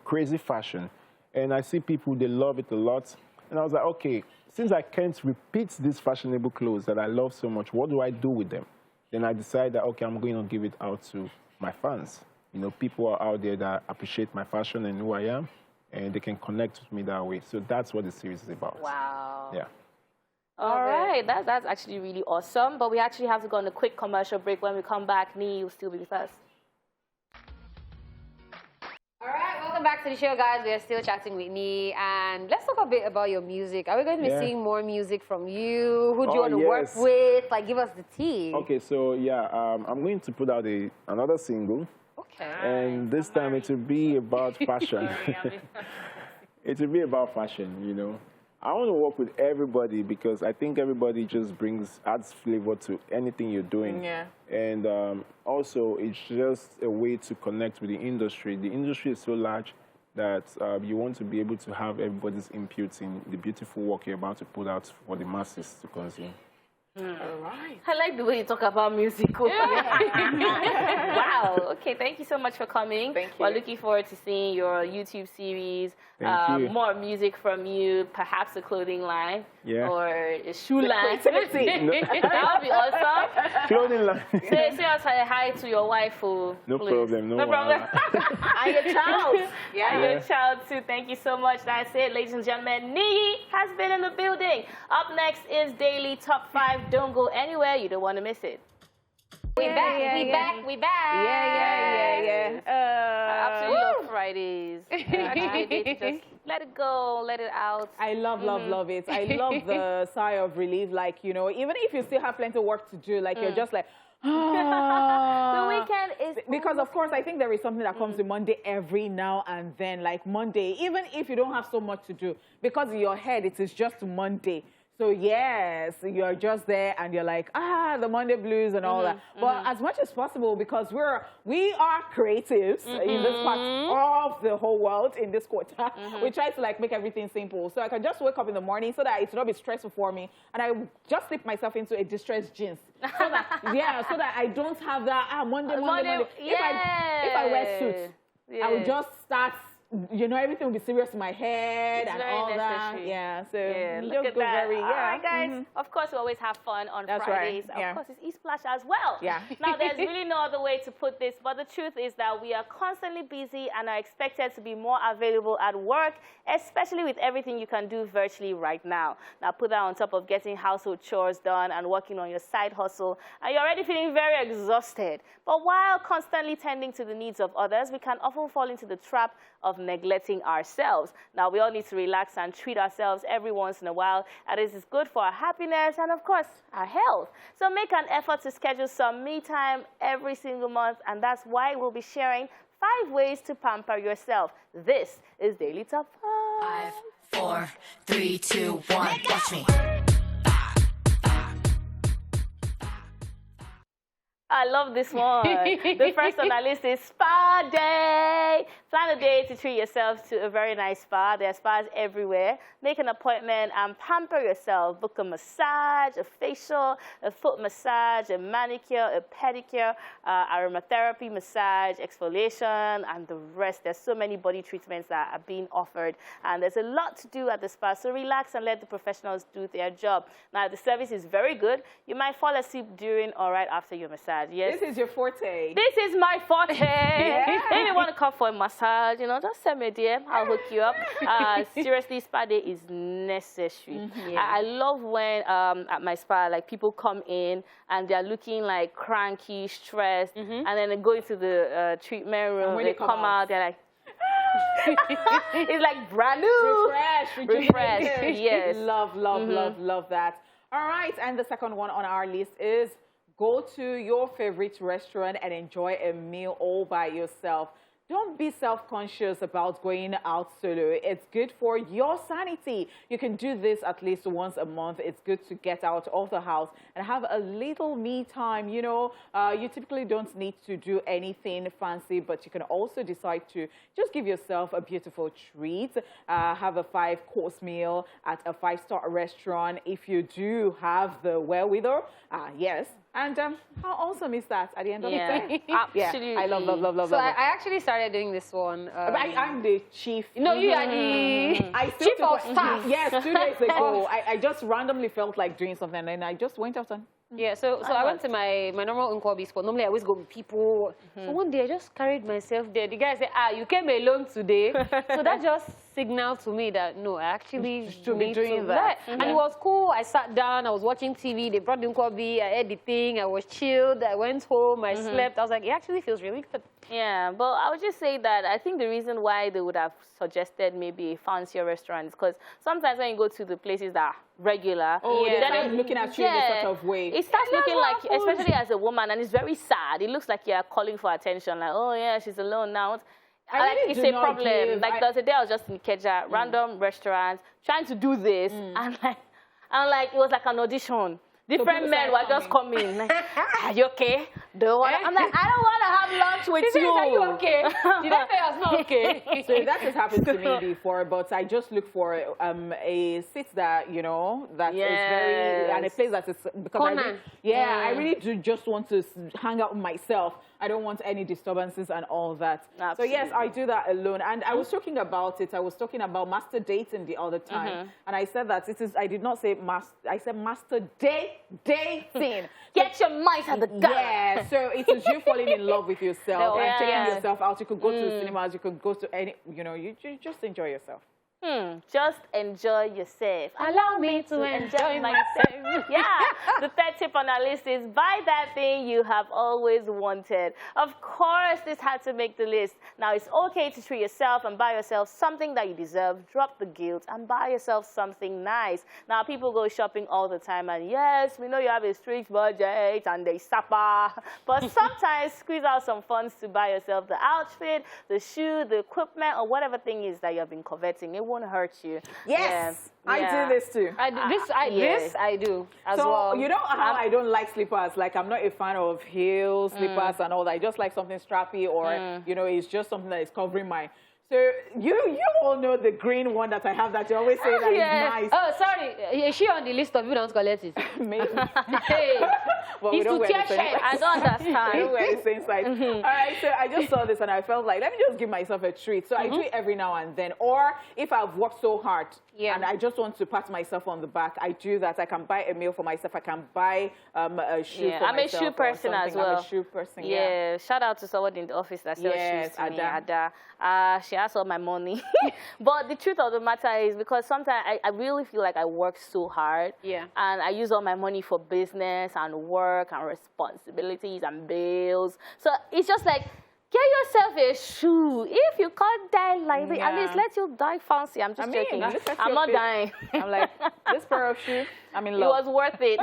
crazy fashion. And I see people, they love it a lot. And I was like, okay, since I can't repeat these fashionable clothes that I love so much, what do I do with them? Then I decided that, okay, I'm going to give it out to my fans. You know, people are out there that appreciate my fashion and who I am, and they can connect with me that way. So that's what the series is about. Wow. Yeah. All right, that's actually really awesome. But we actually have to go on a quick commercial break. When we come back, Niyi will still be with us. All right, welcome back to the show, guys. We are still chatting with Niyi, and let's talk a bit about your music. Are we going to be seeing more music from you? Who do you want to work with? Like, give us the tea. Okay, so yeah, I'm going to put out another single. Okay. And this time it will be about fashion. It will be about fashion, you know. I want to work with everybody because I think everybody just adds flavor to anything you're doing. Yeah. And also, it's just a way to connect with the industry. The industry is so large that you want to be able to have everybody's input in the beautiful work you're about to put out for the masses to consume. All right. I like the way you talk about music. Wow. Okay, thank you so much for coming. Thank you. We're looking forward to seeing your YouTube series. Thank you. More music from you, perhaps a clothing line or a shoe line. Creativity. That would be awesome. Clothing line. Say us hi to your wife, No please. problem. No problem. And your child. And your Yeah. child, too. Thank you so much. That's it, ladies and gentlemen. Niyi has been in the building. Up next is Daily Top 5. Don't go anywhere. You don't want to miss it. We back. I absolutely love Fridays. Actually, they just let it go, let it out. I love it. I love the sigh of relief. Like, you know, even if you still have plenty of work to do, like, you're just like, The weekend is because of course I think there is something that comes with Monday every now and then. Like Monday, even if you don't have so much to do, because in your head it is just Monday. So yes, you're just there and you're like, the Monday blues and all that. But as much as possible, because we are creatives in this part of the whole world, in this quarter, we try to like make everything simple. So I can just wake up in the morning so that it will not be stressful for me. And I just slip myself into a distressed jeans. So that I don't have that Monday. If I wear suits, I will just start. You know, everything will be serious in my head and all that. Yeah, so look at that. All right, guys. Of course, we always have fun on Fridays. Right. Of course, it's E-Splash as well. Yeah. Now, there's really no other way to put this, but the truth is that we are constantly busy and are expected to be more available at work, especially with everything you can do virtually right now. Now, put that on top of getting household chores done and working on your side hustle, and you're already feeling very exhausted. But while constantly tending to the needs of others, we can often fall into the trap of neglecting ourselves. Now, we all need to relax and treat ourselves every once in a while, and this is good for our happiness and, of course, our health. So make an effort to schedule some me time every single month, and that's why we'll be sharing 5 ways to pamper yourself. This is Daily Top 5. 5, 4, 3, 2, 1, watch me. I love this one. The first on our list is Spa Day. Plan a day to treat yourself to a very nice spa. There are spas everywhere. Make an appointment and pamper yourself. Book a massage, a facial, a foot massage, a manicure, a pedicure, aromatherapy massage, exfoliation, and the rest. There's so many body treatments that are being offered, and there's a lot to do at the spa. So relax and let the professionals do their job. Now, the service is very good. You might fall asleep during or right after your massage. Yes. This is your forte. This is my forte. If you want to come for a massage, you know, just send me a DM. I'll hook you up. Seriously, spa day is necessary. I love when at my spa, like, people come in and they're looking like cranky, stressed, and then they go into the treatment room. when They they come come out, they're like, It's like brand new. Refresh. Yes. Love that. All right, and the second one on our list is go to your favorite restaurant and enjoy a meal all by yourself. Don't be self-conscious about going out solo. It's good for your sanity. You can do this at least once a month. It's good to get out of the house and have a little me time. You know, you typically don't need to do anything fancy, but you can also decide to just give yourself a beautiful treat. Have a 5-course meal at a 5-star restaurant if you do have the wherewithal. Yes. And how awesome is that at the end of the day? Absolutely. Yeah, I love So it. I actually started doing this one. I'm the chief. No, you are the I still chief of staff. Yes, 2 days ago, I just randomly felt like doing something, and I just went out and... Yeah, so I went to my normal Nkwobi spot. Normally, I always go with people. So one day, I just carried myself there. The guy said, you came alone today. So that just signaled to me that, no, I actually should be doing that. And it was cool. I sat down. I was watching TV. They brought the Nkwobi. I ate the thing. I was chilled. I went home. I slept. I was like, it actually feels really good. Yeah, but I would just say that I think the reason why they would have suggested maybe a fancier restaurant is because sometimes when you go to the places that are regular, they start looking at you in a sort of way. It starts looking like, especially as a woman, and it's very sad. It looks like you're calling for attention, like, oh yeah, she's alone now. really it's do a not problem. give- Like, there was a day I was just in Ikeja, random restaurants, trying to do this, and like, it was like an audition. Different people men were started just coming. Like, are you okay? I'm like, I don't want to have lunch with you. Are you okay? Did I say I was not okay? So that has happened to me before, but I just look for a seat that, you know, that is very, and a place that is, because I really do just want to hang out with myself. I don't want any disturbances and all that. Absolutely. So yes, I do that alone. And I was talking about it. I was talking about master dating the other time. And I said that it is, I did not say master, I said master dating. Get your mind at the gun. Yeah, so it is you falling in love with yourself and taking yourself out. You could go to the cinemas, you could go to any, you know, you just enjoy yourself. Just enjoy yourself. Allow me to enjoy myself. Yeah. The third tip on our list is buy that thing you have always wanted. Of course, this had to make the list. Now, it's okay to treat yourself and buy yourself something that you deserve. Drop the guilt and buy yourself something nice. Now, people go shopping all the time, and yes, we know you have a strict budget and they suffer. But sometimes squeeze out some funds to buy yourself the outfit, the shoe, the equipment, or whatever thing is that you have been coveting. It won't hurt you. Yes, I do this too. This I do as so, well. you know how I don't like slippers? Like, I'm not a fan of heels, slippers, and all that. I just like something strappy, or, you know, it's just something that is covering my... So, you all know the green one that I have that you always say that is nice. Oh, sorry. Is she on the list of you don't collect it? Maybe. Hey. But we don't wear the same I don't understand. We don't wear the same size. All right, so I just saw this and I felt like, let me just give myself a treat. So I do it every now and then. Or if I've worked so hard and I just want to pat myself on the back, I do that. I can buy a meal for myself. I can buy a shoe for myself. I'm a shoe person as well. I'm a shoe person, Shout out to someone in the office that sells shoes to me, Ada. She has all my money. But the truth of the matter is, because sometimes I really feel like I work so hard. Yeah. And I use all my money for business and work and responsibilities and bills. So it's just like, get yourself a shoe. If you can't die like this, at least let you die fancy. I'm just joking. I'm not dying. I'm like, this pair of shoes, I'm in It love. was worth it.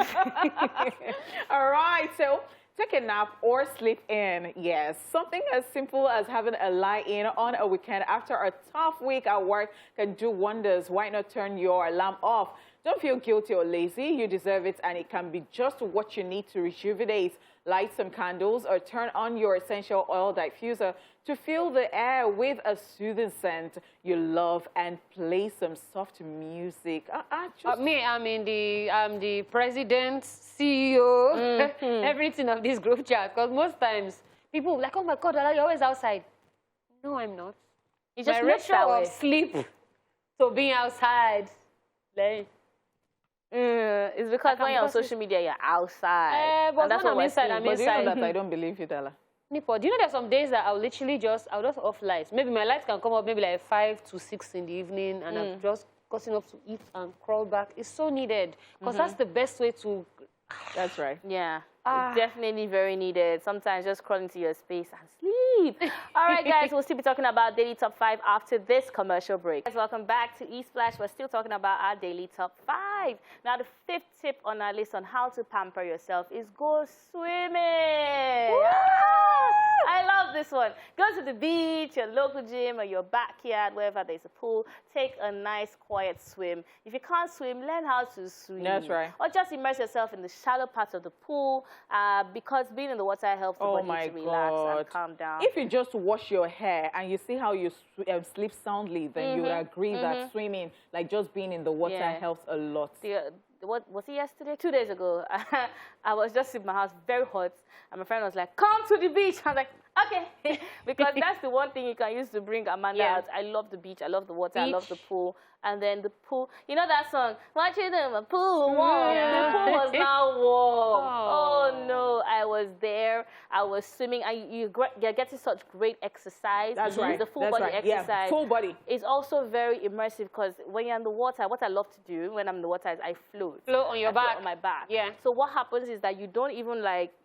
All right, so take a nap or sleep in. Yes, something as simple as having a lie-in on a weekend after a tough week at work can do wonders. Why not turn your alarm off? Don't feel guilty or lazy. You deserve it, and it can be just what you need to rejuvenate. Light some candles or turn on your essential oil diffuser to fill the air with a soothing scent you love, and play some soft music. Me, I'm the president, CEO, everything of this group chat. Because most times people are like, oh my God, you're always outside. No, I'm not. It just my looks that ratio way. of sleep to being outside. Like, It's because when you're on social media, you're outside. but and that's when what I'm we're inside, seeing. I'm But do you know inside. that I don't believe you, Della? Nipo, do you know there's some days that I'll just off lights. Maybe my lights can come up maybe like 5 to 6 in the evening, and I'm just gotten up to eat and crawl back. It's so needed, because that's the best way to... That's right. Yeah. Definitely very needed. Sometimes just crawl into your space and sleep. All right, guys, we'll still be talking about Daily Top 5 after this commercial break. Guys, welcome back to eSplash. We're still talking about our Daily Top 5. Now, the 5th tip on our list on how to pamper yourself is go swimming. I love this one. Go to the beach, your local gym, or your backyard, wherever there's a pool. Take a nice, quiet swim. If you can't swim, learn how to swim. That's right. Or just immerse yourself in the shallow parts of the pool, because being in the water helps the body to relax and calm down. If you just wash your hair and you see how you sleep soundly, then you would agree that swimming, like just being in the water, helps a lot. What was it yesterday? 2 days ago. I was just in my house, very hot, and my friend was like, "Come to the beach." I was like, "Okay," because that's the one thing you can use to bring Amanda out. I love the beach. I love the water. I love the pool. And then the pool, you know that song, "Watching in the pool warm." The pool was now warm. Oh no, I was there. I was swimming. You're getting such great exercise. That's right. The full body exercise. Yeah, full body. It's also very immersive because when you're in the water, what I love to do when I'm in the water is I float. Float on your back. Float on my back. Yeah. So what happens is that you don't even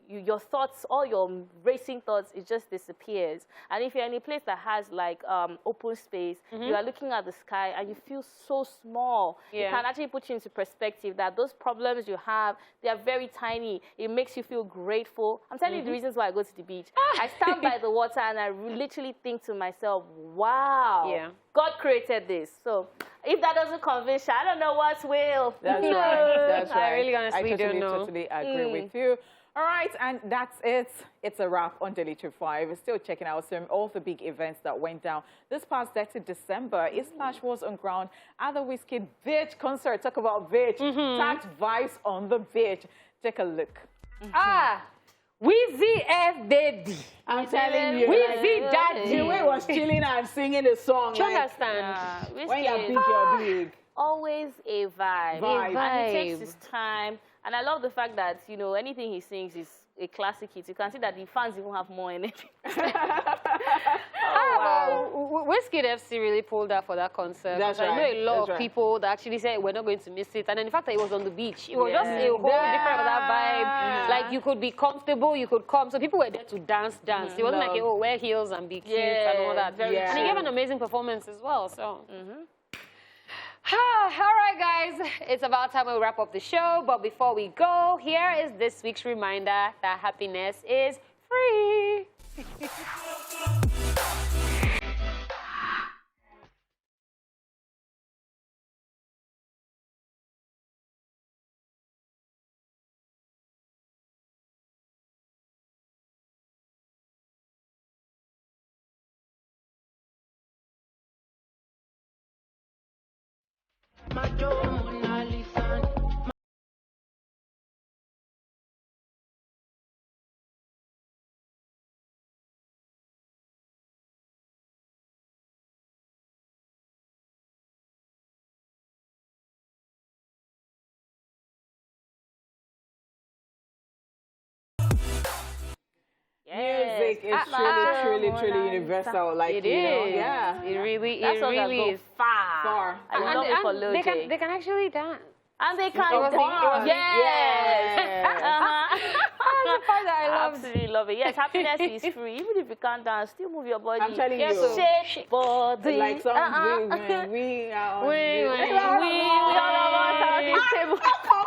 your thoughts, all your racing thoughts, it just disappears. And if you're in a place that has like open space, you are looking at the sky and you feel so small. Yeah. It can actually put you into perspective that those problems you have, they are very tiny. It makes you feel grateful. I'm telling you the reasons why I go to the beach. I stand by the water and I literally think to myself, wow, God created this. So if that doesn't convince you, I don't know what will. That's right. That's right. I really honestly don't know. Totally agree with you. All right, and that's it. It's a wrap on Daily Top 5. We're still checking out all the big events that went down this past 30 December. eSplash was on ground at the Wizkid Beach concert. Talk about beach. Tagged vibes on the beach. Take a look. Weezy F baby. I'm telling you. Weezy daddy. The way he was chilling and singing the song. Do you understand? When you're big, you're big. Always a vibe. Vibe. And he takes his time. And I love the fact that, you know, anything he sings is a classic hit. You can see that the fans even have more energy. Wizkid FC really pulled out for that concert. That's I know right. a lot of people that actually said we're not going to miss it. And then the fact that it was on the beach, it was just a whole different that vibe. Like you could be comfortable, you could come. So people were there to dance. It wasn't like, oh, wear heels and be cute and all that. And he gave an amazing performance as well. So. All right, guys, it's about time we wrap up the show. But before we go, here is this week's reminder that happiness is free. Music is truly universal. Like it you know, is. yeah. It really is far. I love it for Lil J. They can actually dance. And they can dance. Yes. That's the part that I love. Absolutely love it. Yes, happiness is free. Even if you can't dance, still move your body. I'm telling you. So shake body. Like some we are on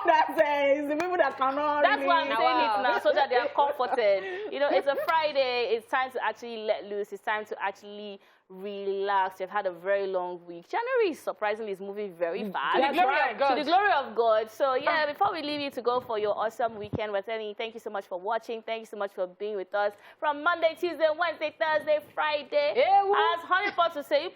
that says the people that cannot. That's why I'm saying it now, so that they are comforted. You know, it's a Friday. It's time to actually let loose. It's time to actually relax. You've had a very long week. January, surprisingly, is moving very fast. That's right. To the glory of God. So, yeah, before we leave you to go for your awesome weekend, we're telling you thank you so much for watching. Thank you so much for being with us from Monday, Tuesday, Wednesday, Thursday, Friday. As Honey Pot to say,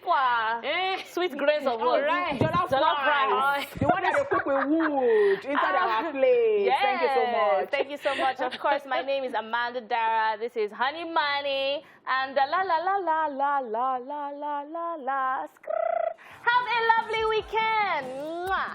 sweet grains of wood. Jollof rice. The one that you cook with wood inside our plate. Yes. Thank you so much. Thank you so much. Of course, my name is Amanda Dara. This is Honey Money. And la la la la la la la la la la. Have a lovely weekend. Mwah.